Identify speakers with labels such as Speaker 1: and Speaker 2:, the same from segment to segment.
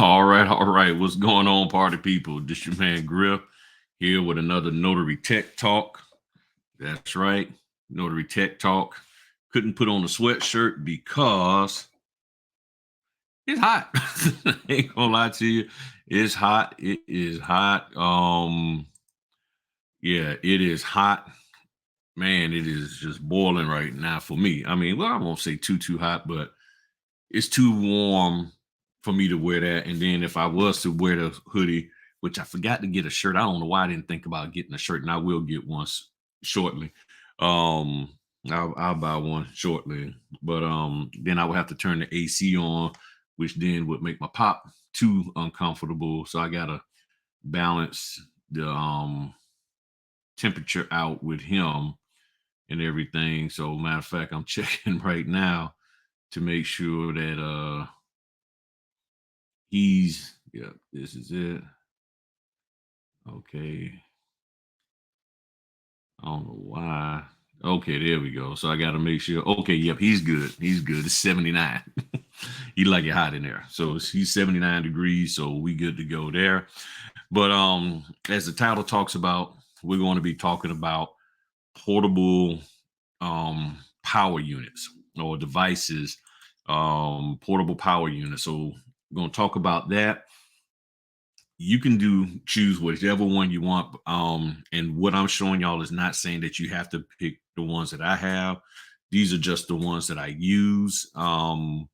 Speaker 1: All right, all right. What's going on, party people? This your man Griff here with another Notary Tech Talk. That's right, Notary Tech Talk. Couldn't put on a sweatshirt because it's hot. Ain't gonna lie to you, it's hot. It is hot. Yeah, it is hot. Man, it is just boiling right now for me. I mean, well, I won't say too hot, but it's too warm for me to wear that. And then if I was to wear the hoodie, which I forgot to get a shirt, I don't know why I didn't think about getting a shirt, and I will get one shortly. Um, I'll buy one shortly, but then I would have to turn the AC on, which then would make my pop too uncomfortable. So I gotta balance the temperature out with him and everything. So matter of fact, I'm checking right now to make sure that yeah, this is it. Okay. I don't know why. Okay, there we go. So I got to make sure. Okay, yep, he's good. He's good. It's 79. He like it hot in there. So he's 79 degrees. So we good to go there. But as the title talks about, we're going to be talking about portable power units or devices, portable power units. So we're going to talk about that. You can choose whichever one you want. And what I'm showing y'all is not saying that you have to pick the ones that I have. These are just the ones that I use. I'm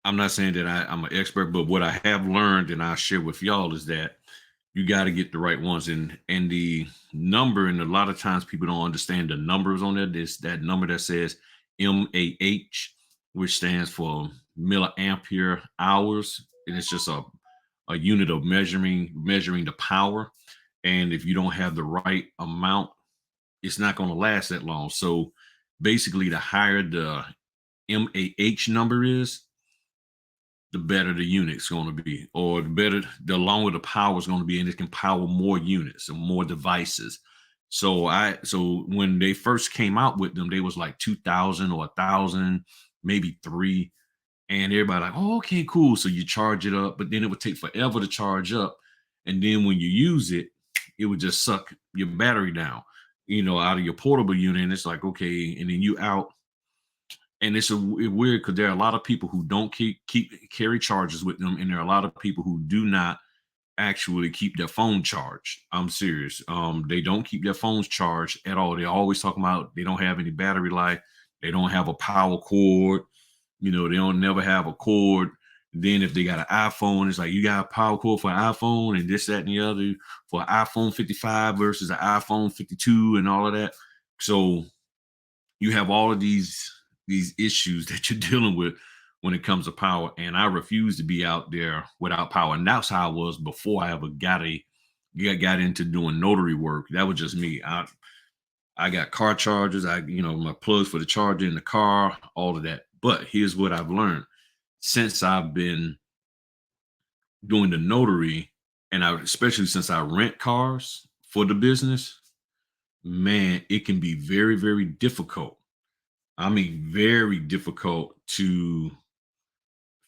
Speaker 1: not saying that I'm an expert, but what I have learned and I share with y'all is that you got to get the right ones, and the number, and a lot of times people don't understand the numbers on it. It's that number that says MAH, which stands for milliampere hours, and it's just a unit of measuring the power. And if you don't have the right amount, it's not going to last that long. So basically, the higher the MAH number is, the better the unit's going to be, or the longer the power is going to be, and it can power more units and more devices. So when they first came out with them, they was like 2,000 or 1,000, maybe three, and everybody like, oh, okay, cool. So you charge it up, but then it would take forever to charge up, and then when you use it, it would just suck your battery down, out of your portable unit. And it's like, okay, and then you out, and it's weird because there are a lot of people who don't carry chargers with them, and there are a lot of people who do not actually keep their phone charged. I'm serious. They don't keep their phones charged at all. They're always talking about they don't have any battery life. They don't have a power cord. They don't never have a cord. Then if they got an iPhone, it's like you got a power cord for an iPhone and this, that, and the other for an iPhone 55 versus an iPhone 52 and all of that. So you have all of these issues that you're dealing with when it comes to power. And I refuse to be out there without power. And that's how I was before I ever got into doing notary work. That was just me. I got car chargers. My plugs for the charger in the car, all of that. But here's what I've learned since I've been doing the notary, and especially since I rent cars for the business, man, it can be very, very difficult. I mean, very difficult to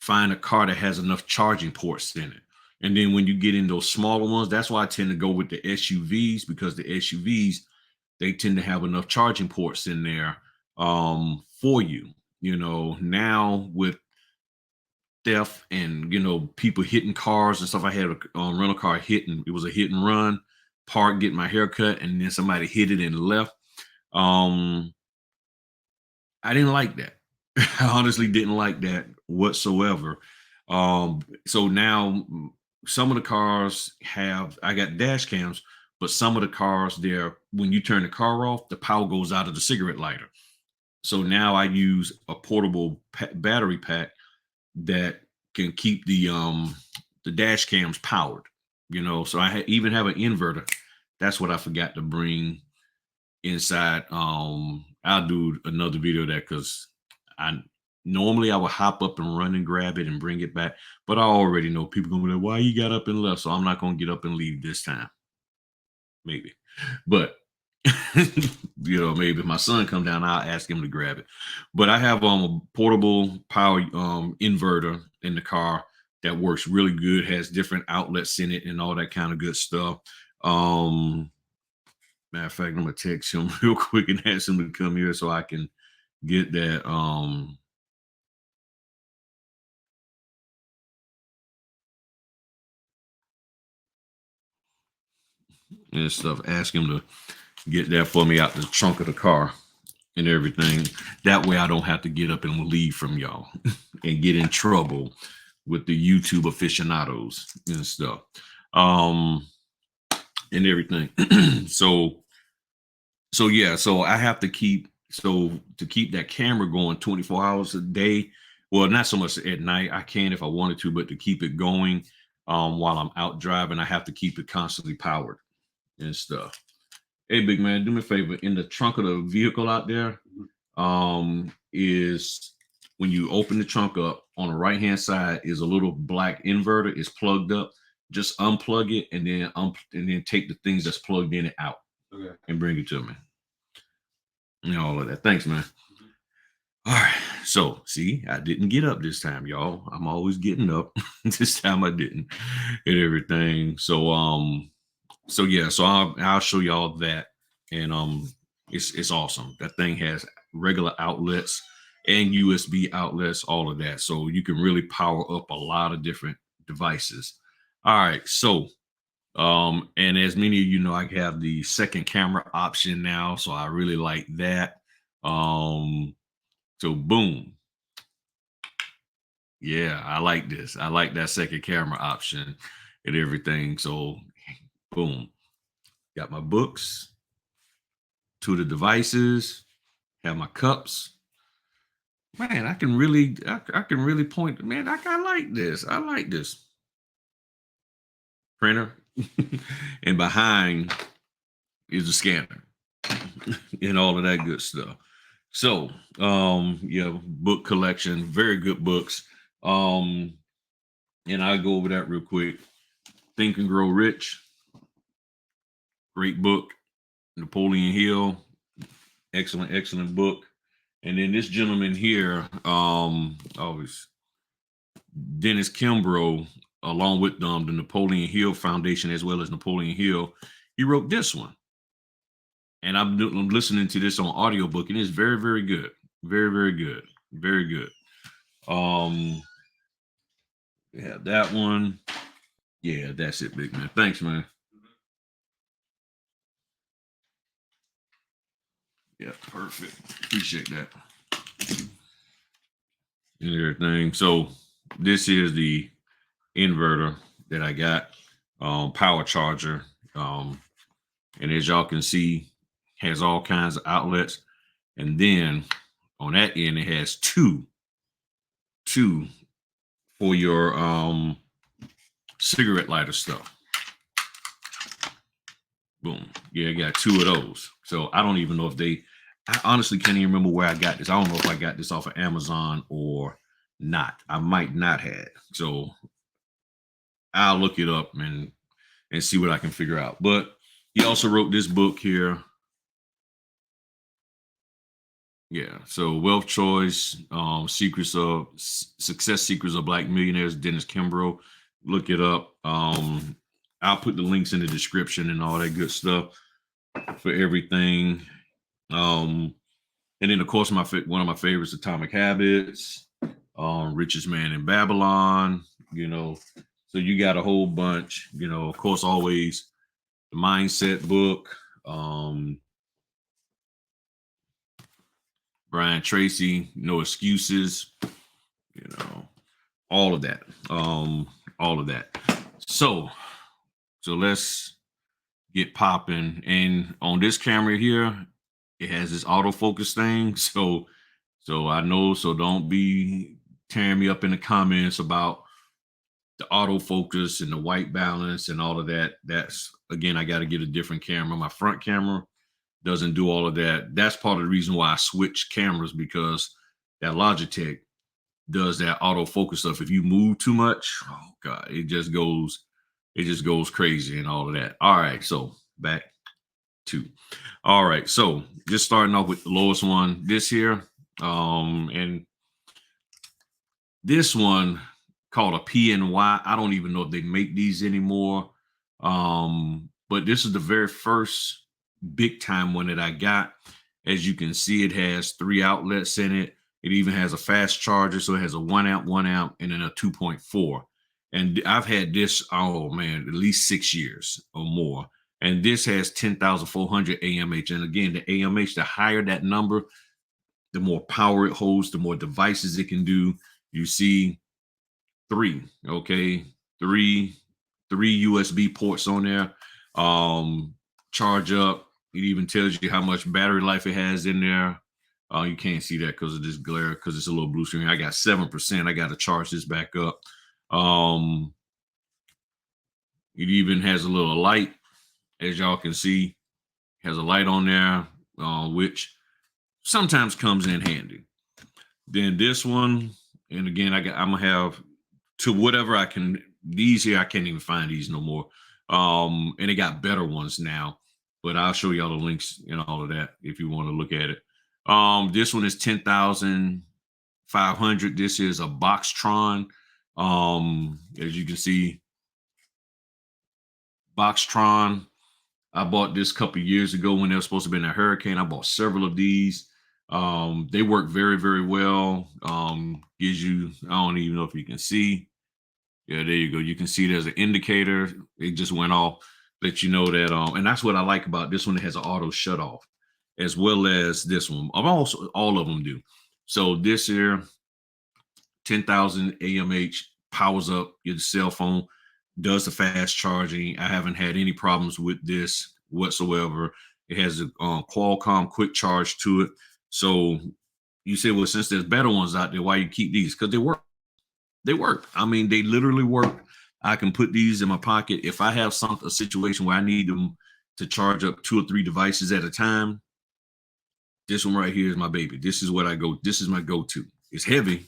Speaker 1: find a car that has enough charging ports in it. And then when you get in those smaller ones, that's why I tend to go with the SUVs, because the SUVs, they tend to have enough charging ports in there for you. Now with theft and people hitting cars and stuff, I had a rental car hitting. It was a hit and run, parked, getting my hair cut, and then somebody hit it and left. I didn't like that. I honestly didn't like that whatsoever. So now some of the cars I got dash cams, but some of the cars there, when you turn the car off, the power goes out of the cigarette lighter. So now I use a portable battery pack that can keep the dash cams powered. So I even have an inverter. That's what I forgot to bring inside. I'll do another video of that, because I normally I would hop up and run and grab it and bring it back, but I already know people gonna be like, why you got up and left? So I'm not gonna get up and leave this time. Maybe. But You know, maybe if my son come down, I'll ask him to grab it. But I have a portable power inverter in the car that works really good, has different outlets in it and all that kind of good stuff. Um, Matter of fact, I'm gonna text him real quick and ask him to come here so I can get that and stuff. Ask him to get that for me out the trunk of the car and everything. That way I don't have to get up and leave from y'all and get in trouble with the YouTube aficionados and stuff. Um and everything. so yeah, so I have to keep to keep that camera going 24 hours a day. Well, not so much at night. I can if I wanted to, but to keep it going while I'm out driving, I have to keep it constantly powered and stuff. Hey, big man, do me a favor. In the trunk of the vehicle out there, is when you open the trunk up on the right hand side is a little black inverter. It's plugged up. Just unplug it and then take the things that's plugged in it out. Okay. And bring it to me. You know, all of that. Thanks, man. All right. So, see, I didn't get up this time, y'all. I'm always getting up. This time I didn't, and everything. So yeah, so I'll show y'all that, and it's awesome. That thing has regular outlets and USB outlets, all of that, so you can really power up a lot of different devices. All right, so and as many of you know, I have the second camera option now, so I really like that. So boom, yeah, I like this. I like that second camera option and everything. So boom, got my books, two of the devices, have my cups. Man, I can really point. Man, I like this. I like this printer, and behind is a scanner and all of that good stuff. So, yeah, book collection, very good books. Um, and I'll go over that real quick. Think and Grow Rich, great book. Napoleon Hill, excellent book. And then this gentleman here, always Dennis Kimbrough, along with the Napoleon Hill Foundation, as well as Napoleon Hill, he wrote this one. And I'm listening to this on audiobook, and it's very, very good. Very good. Very good. Yeah, that one. Yeah, that's it, big man. Thanks, man. Yeah, perfect. Appreciate that. And everything. So this is the inverter that I got, power charger. And as y'all can see, has all kinds of outlets. And then on that end, it has two for your cigarette lighter stuff. Boom. Yeah, I got two of those. So I don't even know if I honestly can't even remember where I got this. I don't know if I got this off of Amazon or not. I might not have. So I'll look it up and see what I can figure out. But he also wrote this book here. Yeah. So Wealth Choice, Success Secrets of Black Millionaires, Dennis Kimbrough. Look it up. I'll put the links in the description and all that good stuff for everything. And then of course one of my favorites, Atomic Habits, Richest Man in Babylon, you know. So you got a whole bunch, you know, of course, always the mindset book, Brian Tracy, No Excuses, you know, all of that. All of that. So let's get popping. And on this camera here, it has this autofocus thing. So I know, so don't be tearing me up in the comments about the autofocus and the white balance and all of that. That's again, I got to get a different camera. My front camera doesn't do all of that. That's part of the reason why I switched cameras, because that Logitech does that autofocus stuff. If you move too much, oh God, it just goes crazy and all of that. All right, so back 2. All right, so just starting off with the lowest one, this here, and this one called a PNY. I don't even know if they make these anymore. But this is the very first big time one that I got. As you can see, it has 3 outlets in it. It even has a fast charger, so it has a 1 amp, and then a 2.4. And I've had this, oh man, at least 6 years or more. And this has 10,400 AMH. And again, the AMH, the higher that number, the more power it holds, the more devices it can do. You see 3, okay, 3 USB ports on there. Charge up. It even tells you how much battery life it has in there. You can't see that because of this glare, because it's a little blue screen. I got 7%. I got to charge this back up. It even has a little light, as y'all can see. Has a light on there, which sometimes comes in handy. Then this one, and again, I'm gonna have to whatever I can. These here, I can't even find these no more. And they got better ones now, but I'll show y'all the links and all of that if you want to look at it. This one is 10,500. This is a Boxtron. As you can see, Boxtron. I bought this a couple of years ago when they were supposed to be in a hurricane. I bought several of these. They work very, very well. Gives you, I don't even know if you can see. Yeah, there you go. You can see there's an indicator. It just went off. Let you know that, and that's what I like about this one. It has an auto shut off, as well as this one. Also, all of them do. So this here, 10,000 AMH, powers up your cell phone, does the fast charging. I haven't had any problems with this whatsoever. It has a Qualcomm quick charge to it. So you say, well, since there's better ones out there, why you keep these? Because they work. They work. I mean, they literally work. I can put these in my pocket. If I have a situation where I need them to charge up 2 or 3 devices at a time, this one right here is my baby. This is what I go. This is my go-to. It's heavy,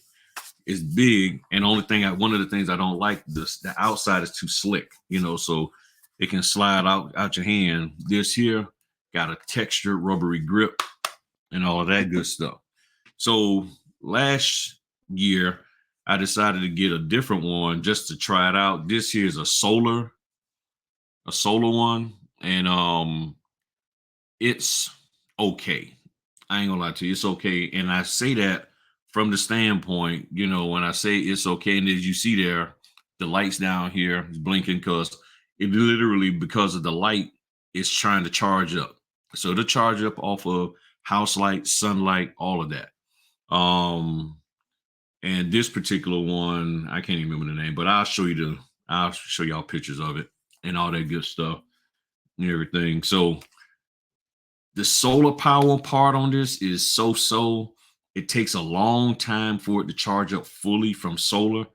Speaker 1: it's big, and one of the things I don't like, the outside is too slick, so it can slide out your hand. This here got a textured rubbery grip and all of that good stuff. So last year, I decided to get a different one just to try it out. This here is a solar one, and it's okay. I ain't gonna lie to you, it's okay. And I say that from the standpoint, when I say it's okay, and as you see there, the lights down here is blinking because it literally, because of the light, it's trying to charge up. So to charge up off of house light, sunlight, all of that. And this particular one, I can't even remember the name, but I'll show y'all pictures of it and all that good stuff and everything. So the solar power part on this is so. It takes a long time for it to charge up fully from solar.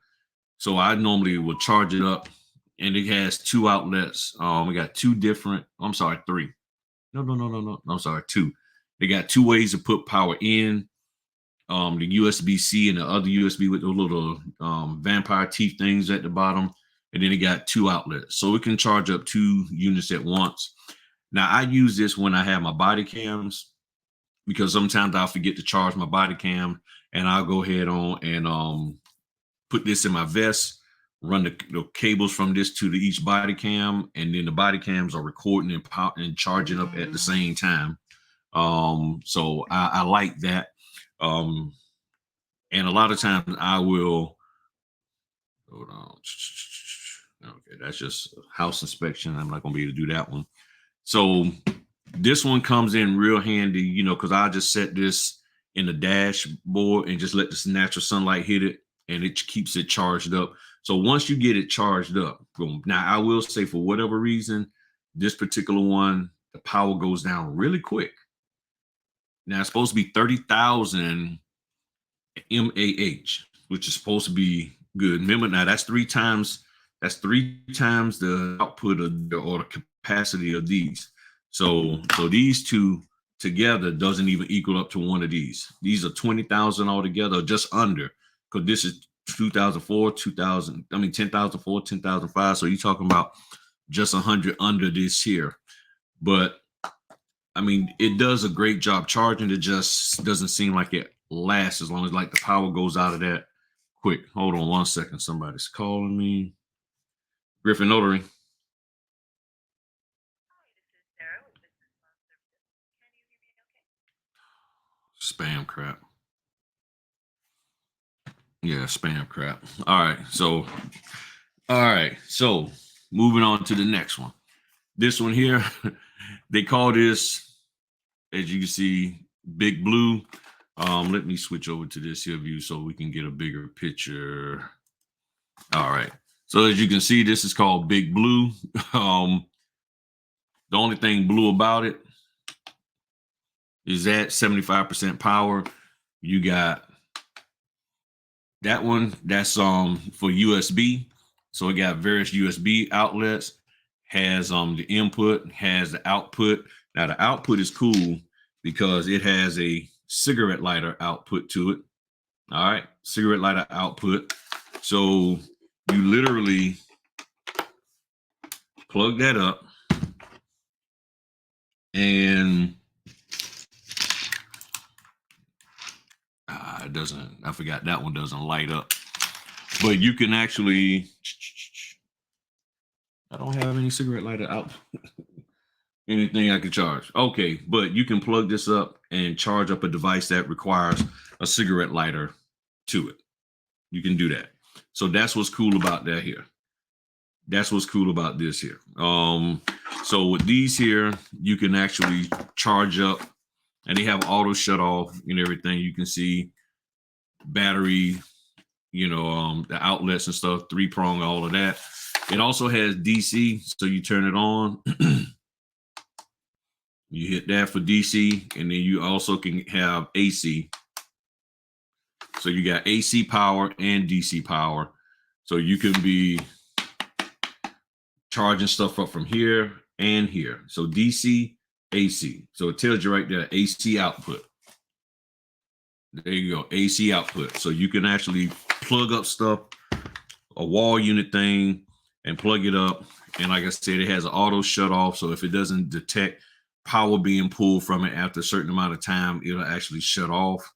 Speaker 1: So I normally will charge it up, and it has 2 outlets. We got 2 different, I'm sorry, 3. No. I'm sorry, 2. They got 2 ways to put power in. The USB-C and the other USB with the little vampire teeth things at the bottom. And then it got 2 outlets. So it can charge up 2 units at once. Now, I use this when I have my body cams, because sometimes I'll forget to charge my body cam, and I'll go ahead on and put this in my vest, run the cables from this to each body cam, and then the body cams are recording and charging up at the same time. So I like that. And a lot of times I will, hold on. Okay, that's just house inspection. I'm not going to be able to do that one. So this one comes in real handy, because I just set this in the dashboard and just let this natural sunlight hit it, and it keeps it charged up. So once you get it charged up, boom. Now, I will say, for whatever reason, this particular one, the power goes down really quick. Now, it's supposed to be 30,000 mAh, which is supposed to be good. Remember, now that's 3 times the output or the capacity of these. So these 2 together doesn't even equal up to one of these. These are 20,000 altogether, just under, because this is 2004, 10,004, 10,005. So you're talking about just 100 under this here. But I mean, it does a great job charging. It just doesn't seem like it lasts as long as like the power goes out of that quick. Hold on 1 second. Somebody's calling me. Griffin Notary. Spam crap. Yeah, spam crap. All right. So moving on to the next one. This one here, they call this, as you can see, Big Blue. Let me switch over to this here view so we can get a bigger picture. All right. So as you can see, this is called Big Blue. The only thing blue about it is that 75% power. You got that one. That's for USB. So it got various USB outlets. Has the input, has the output. Now the output is cool because it has a cigarette lighter output to it. All right, cigarette lighter output. So you literally plug that up and it doesn't, I forgot that one doesn't light up. But you can actually, I don't have any cigarette lighter out. Anything I can charge. Okay, but you can plug this up and charge up a device that requires a cigarette lighter to it. You can do that. So that's what's cool about that here. That's what's cool about this here. So with these here, you can actually charge up, and they have auto shut off and everything. You can see battery, the outlets and stuff, 3-prong, all of that. It also has DC, so you turn it on. You hit that for DC, and then you also can have AC. So you got AC power and DC power. So you can be charging stuff up from here and here. So DC, AC. So it tells you right there, AC output. There you go, AC output. So you can actually plug up stuff, a wall unit thing, and plug it up. And like I said, it has an auto shut off. So if it doesn't detect power being pulled from it after a certain amount of time, it'll actually shut off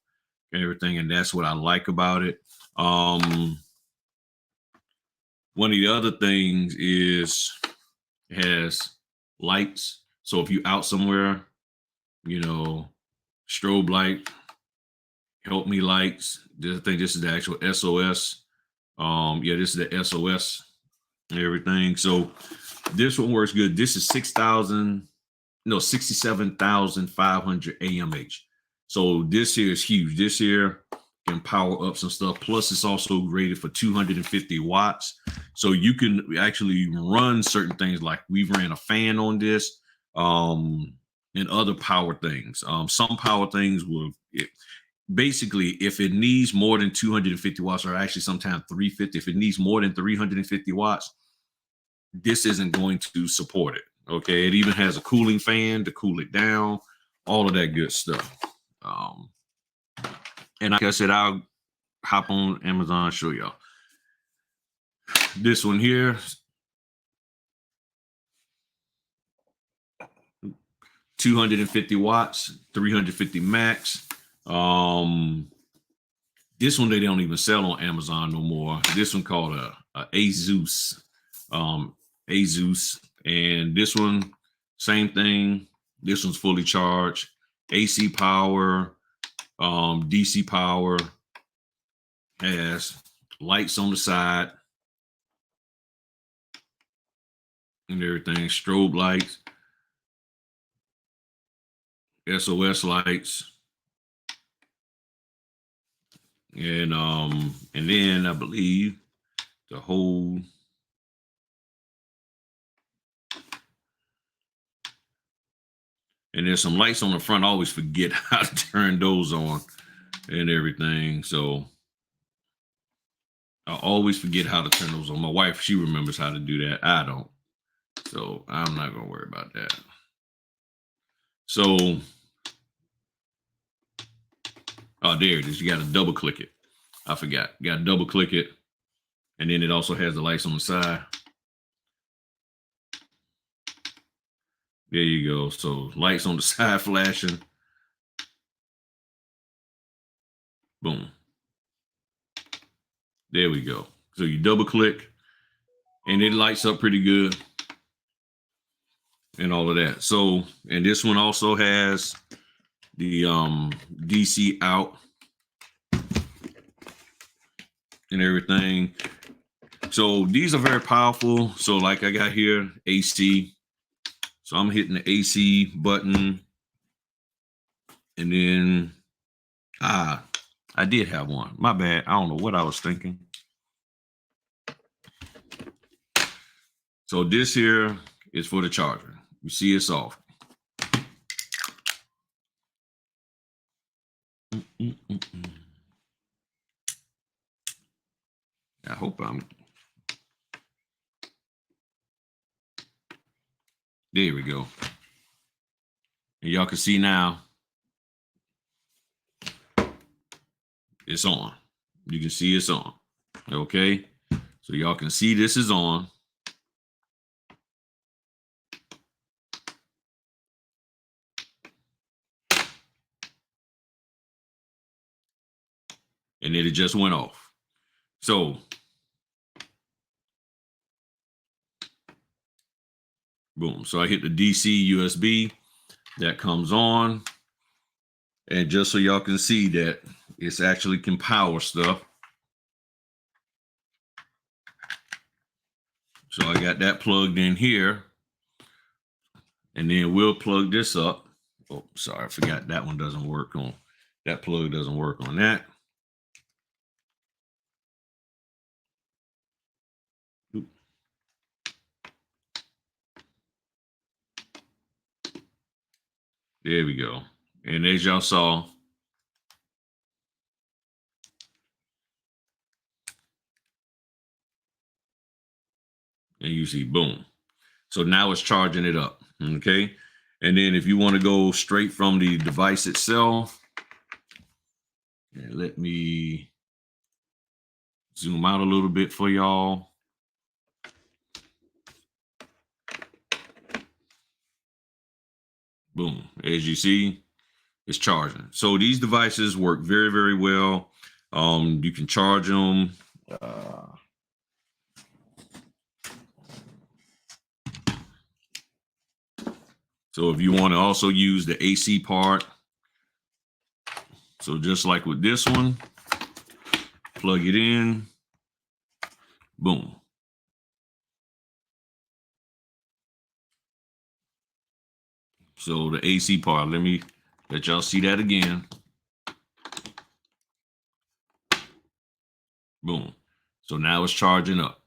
Speaker 1: and everything. And that's what I like about it. One of the other things is it has lights. So if you're out somewhere, strobe light, help me lights. I think this is the actual SOS. This is the SOS and everything. So this one works good. This is 67,500 AMH. So this here is huge. This here can power up some stuff. Plus, it's also rated for 250 watts. So you can actually run certain things, like we've ran a fan on this, and other power things. Some power things will, basically, if it needs more than 250 watts, or actually sometimes 350, if it needs more than 350 watts, this isn't going to support it. Okay, it even has a cooling fan to cool it down, all of that good stuff. And like I said, I'll hop on Amazon and show y'all. This one here, 250 watts, 350 max. This one they don't even sell on Amazon no more. This one called a Asus, Asus. And this one, same thing. This one's fully charged. AC power, DC power, has lights on the side and everything, strobe lights, SOS lights. And then I believe the whole, and there's some lights on the front. I always forget how to turn those on and everything. So I always forget how to turn those on. My wife, she remembers how to do that. I don't. So I'm not going to worry about that. So, there it is. You got to double click it. I forgot. You got to double click it. And then it also has the lights on the side. There you go. So lights on the side flashing. Boom. There we go. So you double click and it lights up pretty good and all of that. So, and this one also has the DC out and everything. So these are very powerful. So like I got here AC. So I'm hitting the AC button. And then I did have one. My bad. I don't know what I was thinking. So this here is for the charger. You see it's off. I hope there we go. And y'all can see now it's on. You can see it's on. Okay. So y'all can see this is on. And then it just went off. So boom. So I hit the DC USB that comes on. And just so y'all can see that it's actually can power stuff. So I got that plugged in here. And then we'll plug this up. Oh, sorry, I forgot that one doesn't work on. That plug doesn't work on that. There we go. And as y'all saw, and you see, boom. So now it's charging it up, okay? And then if you want to go straight from the device itself, and let me zoom out a little bit for y'all. Boom, as you see, it's charging. So these devices work very, very well. You can charge them. So if you want to also use the AC part, so just like with this one, plug it in, boom. So the AC part, let me let y'all see that again. Boom. So now it's charging up.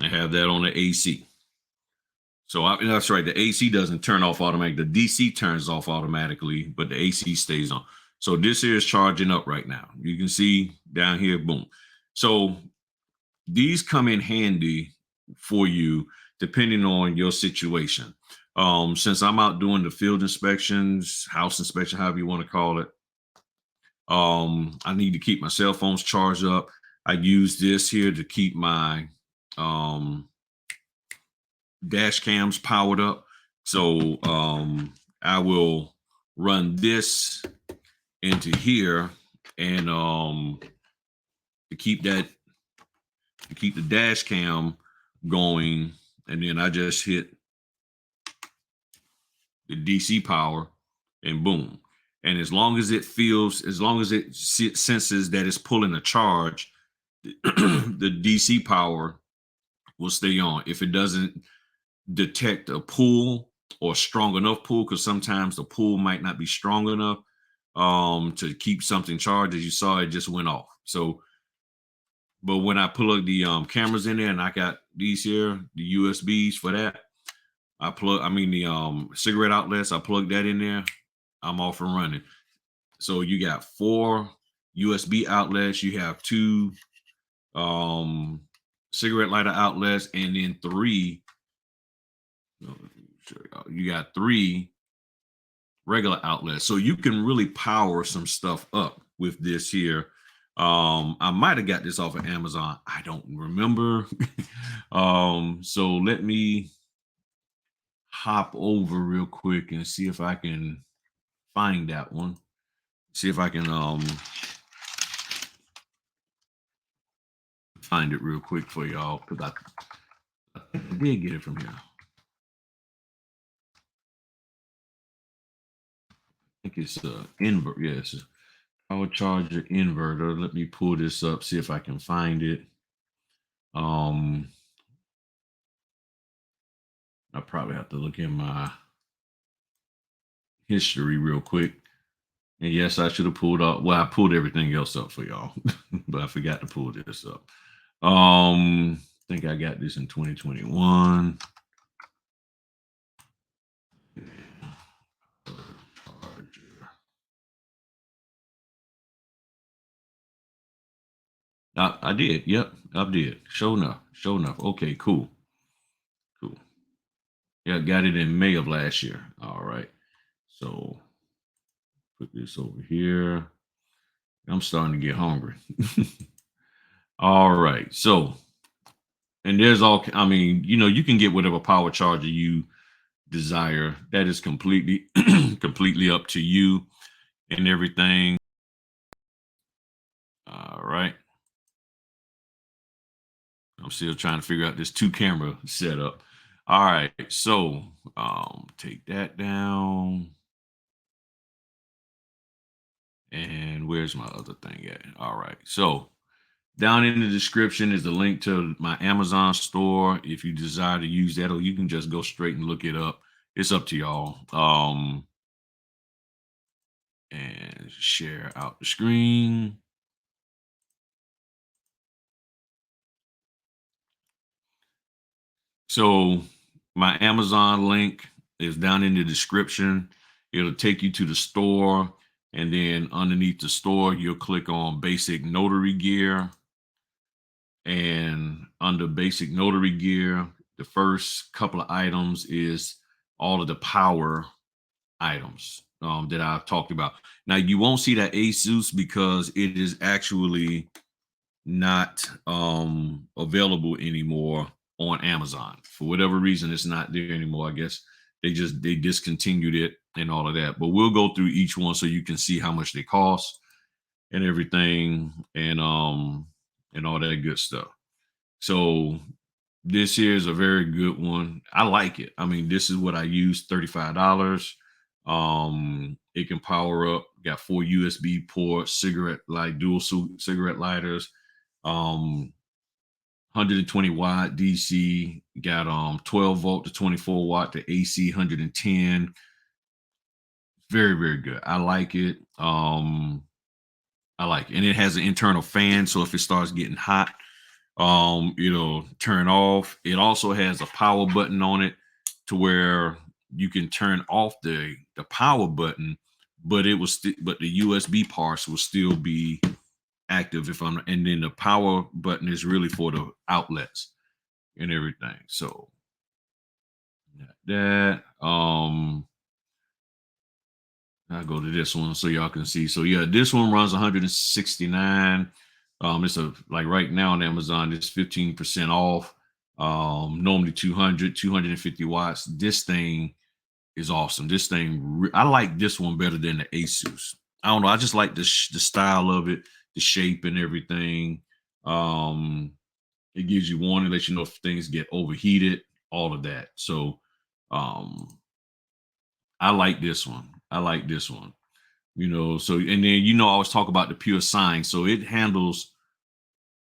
Speaker 1: I have that on the AC. So that's right. The AC doesn't turn off automatically. The DC turns off automatically, but the AC stays on. So this here is charging up right now. You can see down here, boom. So these come in handy for you depending on your situation. Since I'm out doing the field inspections, house inspection, however you want to call it, I need to keep my cell phones charged up. I use this here to keep my dash cams powered up. So I will run this into here and to keep the dash cam going, and then I just hit the DC power and boom. And as long as it senses that it's pulling a charge, the DC power will stay on. If it doesn't detect a pull or strong enough pull, because sometimes the pull might not be strong enough to keep something charged. As you saw, it just went off. So, but when I plug the cameras in there, and I got these here, the USBs for that, the cigarette outlets, I plug that in there, I'm off and running. So you got 4 USB outlets, you have 2 cigarette lighter outlets, and then 3, you got 3 regular outlets. So you can really power some stuff up with this here. I might have got this off of Amazon. I don't remember. So let me hop over real quick and see if I can find that one. See if I can find it real quick for y'all, because I think I did get it from here. I think it's invert. Yes, yeah, power charger inverter. Let me pull this up, see if I can find it. Um, I probably have to look in my history real quick. And yes, I should have pulled up. Well, I pulled everything else up for y'all, but I forgot to pull this up. I think I got this in 2021. I did. Yep, I did. Sure enough. Sure enough. Okay, cool. Cool. Yeah, got it in May of last year. All right. So put this over here. I'm starting to get hungry. All right. So, and there's all, I mean, you can get whatever power charger you desire. That is completely, completely up to you and everything. All right. I'm still trying to figure out this 2-camera setup. All right. So, take that down. And where's my other thing at? All right. So, down in the description is the link to my Amazon store. If you desire to use that, or you can just go straight and look it up. It's up to y'all. And share out the screen. So my Amazon link is down in the description. It'll take you to the store. And then underneath the store, you'll click on basic notary gear. And under basic notary gear, the first couple of items is all of the power items that I've talked about. Now, you won't see that ASUS because it is actually not available anymore on Amazon. For whatever reason, it's not there anymore. I guess they discontinued it and all of that. But we'll go through each one so you can see how much they cost and everything, and all that good stuff. So this here is a very good one. I like it. I mean, this is what I use, $35. It can power up, got 4 USB ports, dual cigarette lighters, 120 watt DC, got 12 volt to 24 watt to AC 110. Very, very good. I like it. I like it. And it has an internal fan, so if it starts getting hot, it'll turn off. It also has a power button on it to where you can turn off the power button, but but the USB parts will still be active and then the power button is really for the outlets and everything. So that I'll go to this one so y'all can see. So yeah, this one runs 169. It's like right now on Amazon, it's 15% off. Normally 250 watts. This thing is awesome. This thing, I like this one better than the Asus. I don't know. I just like the style of it, the shape and everything. It gives you warning, lets you know if things get overheated, all of that. So, I like this one. I like this one. So and then I always talk about the pure sine. So it handles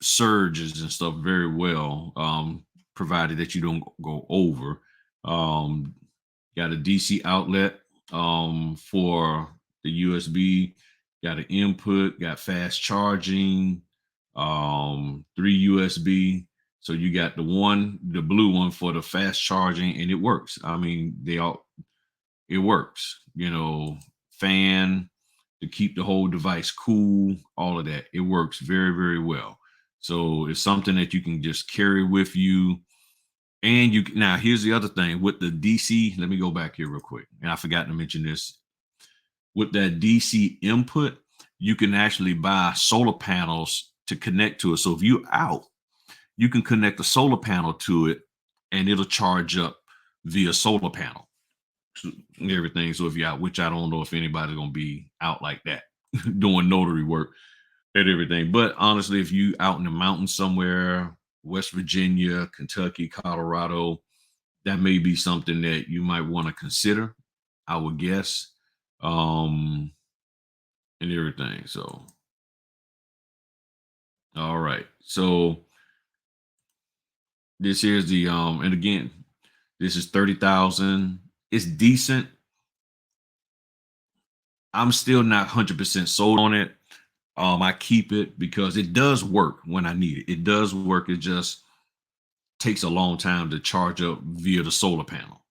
Speaker 1: surges and stuff very well, provided that you don't go over. Got a DC outlet for the USB, got an input, got fast charging, 3 USB. So you got the blue one for the fast charging, and it works. I mean, it works, fan to keep the whole device cool, all of that. It works very, very well. So it's something that you can just carry with you. And now here's the other thing with the DC. Let me go back here real quick. And I forgot to mention this. With that DC input, you can actually buy solar panels to connect to it. So if you're out, you can connect a solar panel to it and it'll charge up via solar panel and everything. So if you're out, which I don't know if anybody's gonna be out like that doing notary work and everything. But honestly, if you out in the mountains somewhere, West Virginia, Kentucky, Colorado, that may be something that you might want to consider, I would guess. And everything. So all right. So this here's the and again, this is 30,000. It's decent. I'm still not 100% sold on it. I keep it because it does work when I need it. It does work. It just takes a long time to charge up via the solar panel.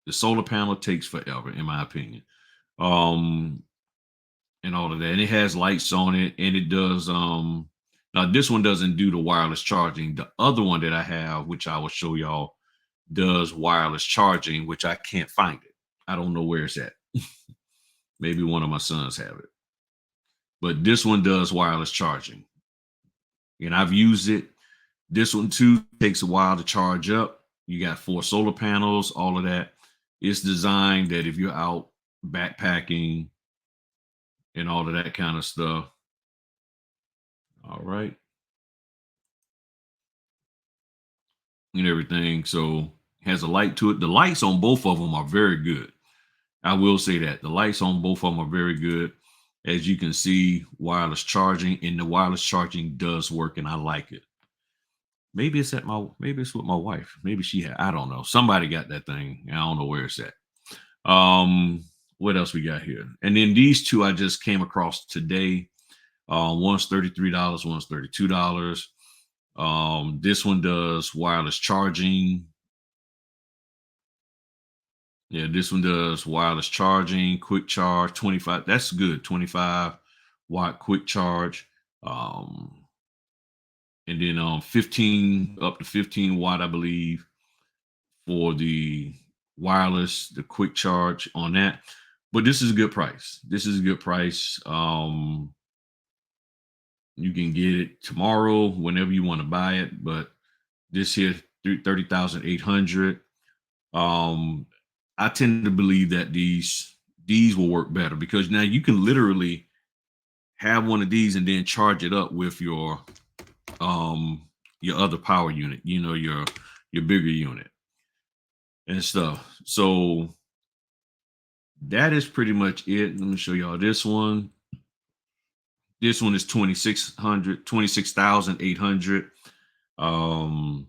Speaker 1: The solar panel takes forever, in my opinion. Um, and all of that. And it has lights on it, and it does. Now this one doesn't do the wireless charging. The other one that I have, which I will show y'all, does wireless charging, which I can't find it. I don't know where it's at. Maybe one of my sons have it. But this one does wireless charging. And I've used it. This one too takes a while to charge up. You got 4 solar panels, all of that. It's designed that if you're out backpacking and all of that kind of stuff. All right. And everything. So has a light to it. The lights on both of them are very good. I will say that the lights on both of them are very good. As you can see, wireless charging, and the wireless charging does work, and I like it. Maybe it's maybe it's with my wife. Maybe she had, I don't know. Somebody got that thing. I don't know where it's at. What else we got here? And then these two I just came across today. One's $33, one's $32. This one does wireless charging. Yeah, this one does wireless charging, quick charge, 25. That's good. 25-watt quick charge. Um, and then 15 up to 15 watt, I believe, for the wireless, the quick charge on that. But this is a good price. This is a good price. You can get it tomorrow whenever you want to buy it, but this here 30,800. Um, I tend to believe that these will work better because now you can literally have one of these and then charge it up with your other power unit, your bigger unit and stuff. So that is pretty much it. Let me show y'all this one. This one is 26,800. Um,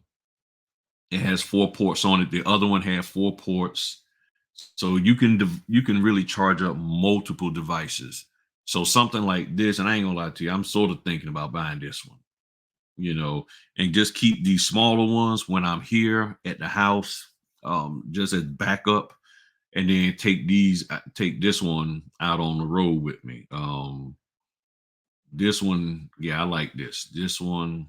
Speaker 1: it has 4 ports on it. The other one had 4 ports. So you can really charge up multiple devices. So something like this, and I ain't gonna lie to you, I'm sort of thinking about buying this one, and just keep these smaller ones when I'm here at the house, just as backup, and then take this one out on the road with me. This one, yeah, I like this. This one,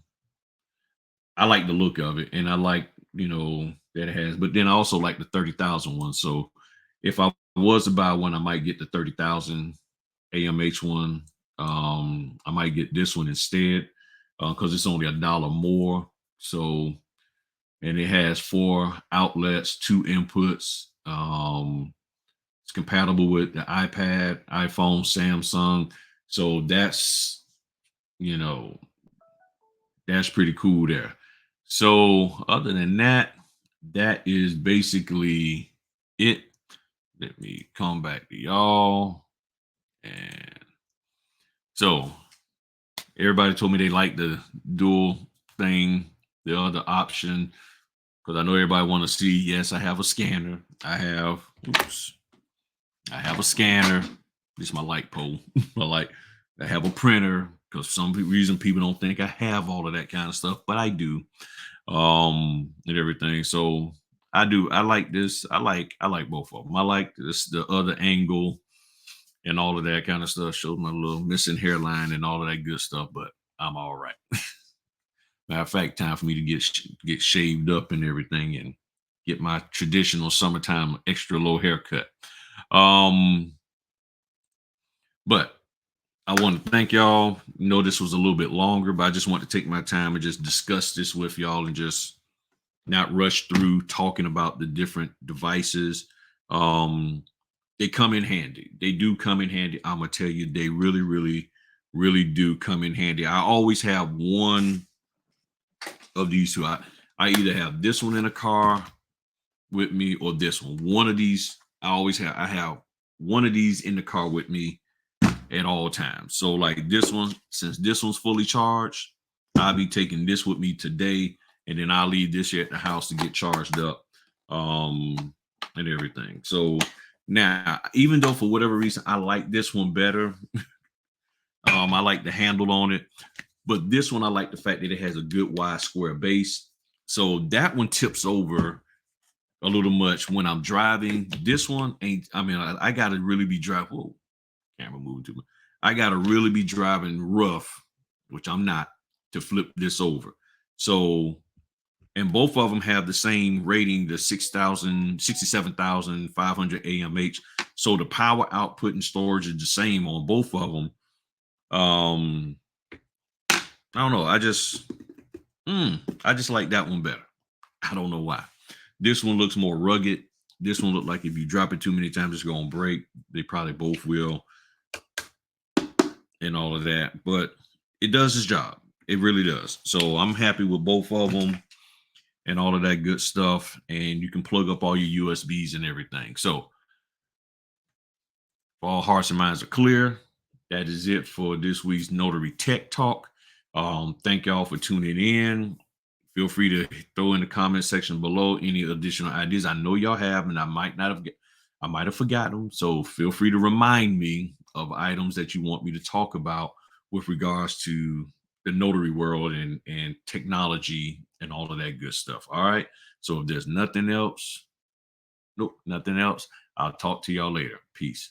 Speaker 1: I like the look of it, and I like, that it has, but then I also like the 30,000 one. So if I was to buy one, I might get the 30,000 AMH one. I might get this one instead because it's only $1 more. So, and it has 4 outlets, 2 inputs. It's compatible with the iPad, iPhone, Samsung. So you know, that's pretty cool there. So other than that, that is basically it. Let me come back to y'all. And so everybody told me they like the dual thing, the other option, because I know everybody want to see. Yes, I have a scanner. I have a scanner. This is my light pole. I have a printer because some reason people don't think I have all of that kind of stuff, but I do. And everything. So I do. I like this. I like both of them. I like this, the other angle and all of that kind of stuff. Shows my little missing hairline and all of that good stuff, but I'm all right. Matter of fact, time for me to get shaved up and everything and get my traditional summertime extra low haircut. Um, but I want to thank y'all. This was a little bit longer, but I just want to take my time and just discuss this with y'all and just not rush through talking about the different devices. They come in handy. They do come in handy. I'm gonna tell you, they really, really, really do come in handy. I always have one of these two. I either have this one in a car with me or this one. One of these I have one of these in the car with me at all times. So like this one, since this one's fully charged, I'll be taking this with me today, and then I'll leave this here at the house to get charged up, and everything. So now, even though for whatever reason I like this one better, I like the handle on it, but this one I like the fact that it has a good wide square base. So that one tips over a little much when I'm driving. This one ain't. I mean, I got to really be driving. Whoa, camera moving too much. I got to really be driving rough, which I'm not, to flip this over. So, and both of them have the same rating, the 67,500 AMH. So the power output and storage is the same on both of them. I don't know. I just like that one better. I don't know why. This one looks more rugged. This one looked like if you drop it too many times, it's going to break. They probably both will, and all of that. But it does its job. It really does. So I'm happy with both of them and all of that good stuff. And you can plug up all your USBs and everything. So if all hearts and minds are clear, that is it for this week's Notary Tech Talk. Thank y'all for tuning in. Feel free to throw in the comment section below any additional ideas. I know y'all have, and I might have forgotten them. So feel free to remind me of items that you want me to talk about with regards to the notary world and technology and all of that good stuff. All right. So if there's nothing else, I'll talk to y'all later. Peace.